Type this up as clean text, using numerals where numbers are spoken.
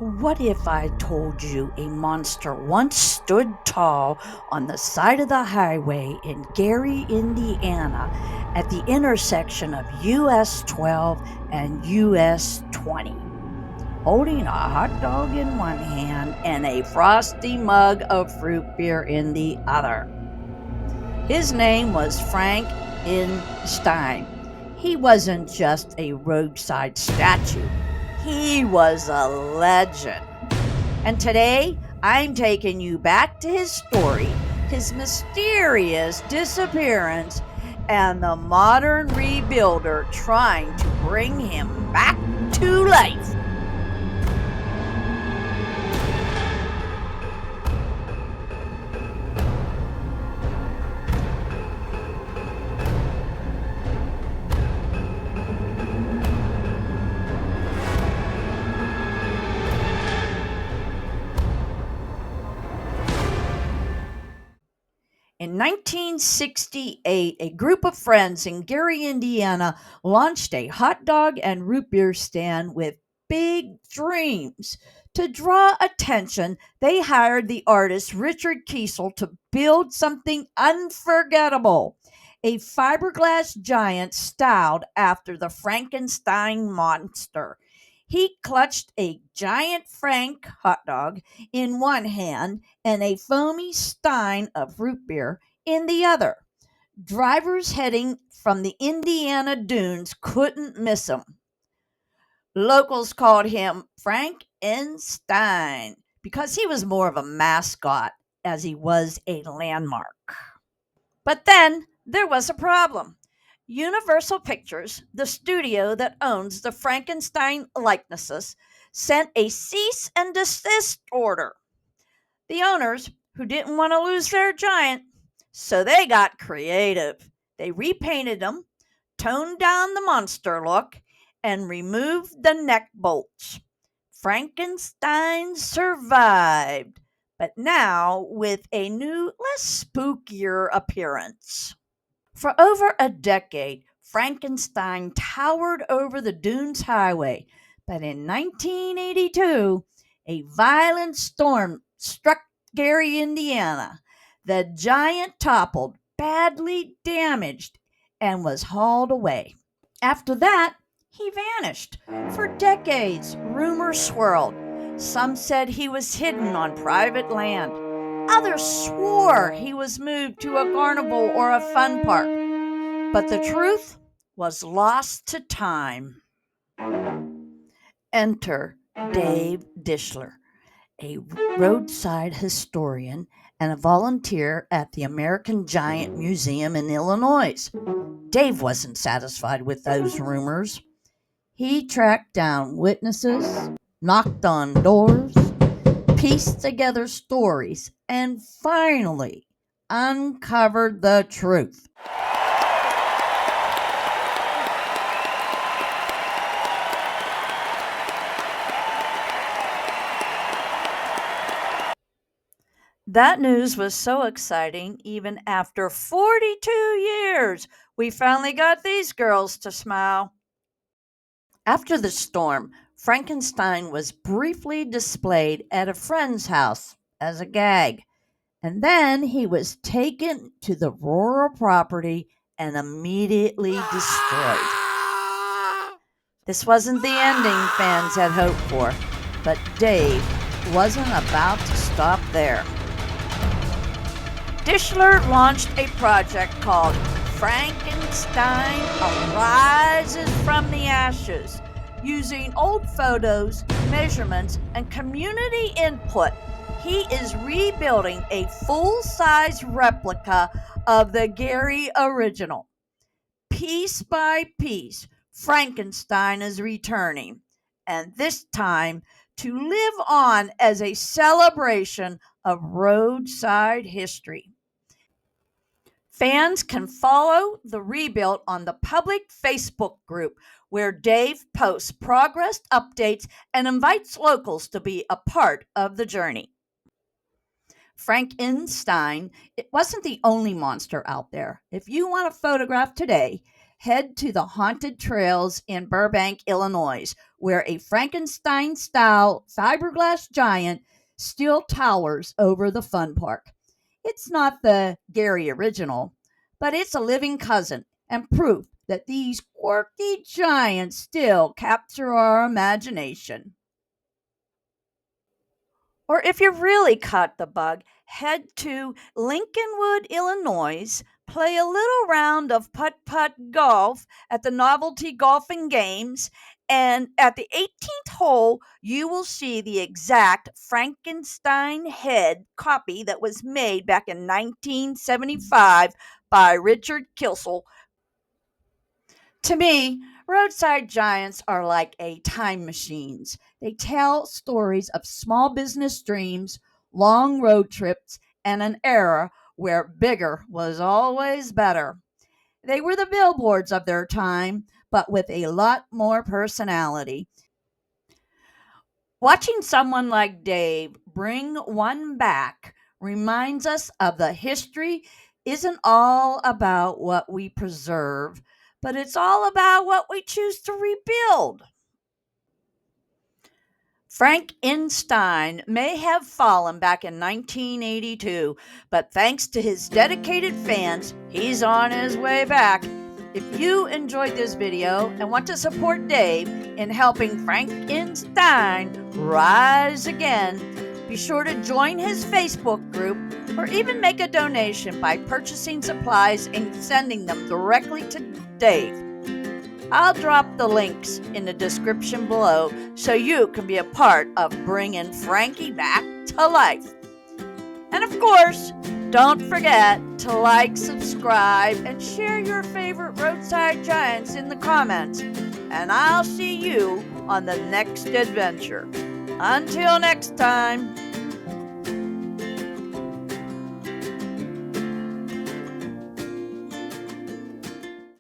What if I told you a monster once stood tall on the side of the highway in Gary, Indiana, at the intersection of US 12 and US 20, holding a hot dog in one hand and a frosty mug of fruit beer in the other? His name was Frank-N-Stein. He wasn't just a roadside statue, he was a legend. And today, I'm taking you back to his story, his mysterious disappearance, and the modern rebuilder trying to bring him back to life. In 1968, a group of friends in Gary, Indiana launched a hot dog and root beer stand with big dreams. To draw attention, they hired the artist Richard Kishel to build something unforgettable, a fiberglass giant styled after the Frank-N-Stein monster. He clutched a giant Frank hot dog in one hand and a foamy stein of root beer in the other. Drivers heading from the Indiana dunes couldn't miss him. Locals called him Frank-N-Stein because he was more of a mascot as he was a landmark. But then there was a problem. Universal Pictures, the studio that owns the Frank-N-Stein likenesses, sent a cease and desist order. The owners, who didn't want to lose their giant, so they got creative. They repainted him, toned down the monster look, and removed the neck bolts. Frank-N-Stein survived, but now with a new, less spookier appearance. For over a decade, Frank-N-Stein towered over the Dunes Highway, but in 1982, a violent storm struck Gary, Indiana. The giant toppled, badly damaged, and was hauled away. After that, he vanished. For decades, rumors swirled. Some said he was hidden on private land. Others swore he was moved to a carnival or a fun park. But the truth was lost to time. Enter Dave Distler, a roadside historian and a volunteer at the American Giant Museum in Illinois. Dave wasn't satisfied with those rumors. He tracked down witnesses, knocked on doors, pieced together stories, and finally uncovered the truth. That news was so exciting, even after 42 years, we finally got these girls to smile. After the storm, Frank-N-Stein was briefly displayed at a friend's house as a gag, and then he was taken to the rural property and immediately destroyed. This wasn't the ending fans had hoped for, but Dave wasn't about to stop there. Distler launched a project called Frank-N-Stein Arises from the Ashes. Using old photos, measurements, and community input, he is rebuilding a full-size replica of the Gary original. Piece by piece, Frank-N-Stein is returning, and this time to live on as a celebration of roadside history. Fans can follow the rebuild on the public Facebook group where Dave posts progress updates and invites locals to be a part of the journey. Frank-N-Stein, it wasn't the only monster out there. If you want a photograph today, head to the haunted trails in Burbank, Illinois, where a Frank-N-Stein-style fiberglass giant still towers over the fun park. It's not the Gary original, but it's a living cousin and proof that these quirky giants still capture our imagination. Or if you've really caught the bug, head to Lincolnwood, Illinois, play a little round of putt putt golf at the Novelty Golfing Games, and at the 18th hole, you will see the exact Frank-N-Stein head copy that was made back in 1975 by Richard Kishel. To me, roadside giants are like a time machines. They tell stories of small business dreams, long road trips, and an era where bigger was always better. They were the billboards of their time, but with a lot more personality. Watching someone like Dave bring one back reminds us of the history isn't all about what we preserve, but it's all about what we choose to rebuild. Frank-N-Stein may have fallen back in 1982, but thanks to his dedicated fans, he's on his way back. If you enjoyed this video and want to support Dave in helping Frank-N-Stein rise again, be sure to join his Facebook group or even make a donation by purchasing supplies and sending them directly to Dave. I'll drop the links in the description below so you can be a part of bringing Frankie back to life. And of course, don't forget to like, subscribe, and share your favorite roadside giants in the comments. And I'll see you on the next adventure. Until next time.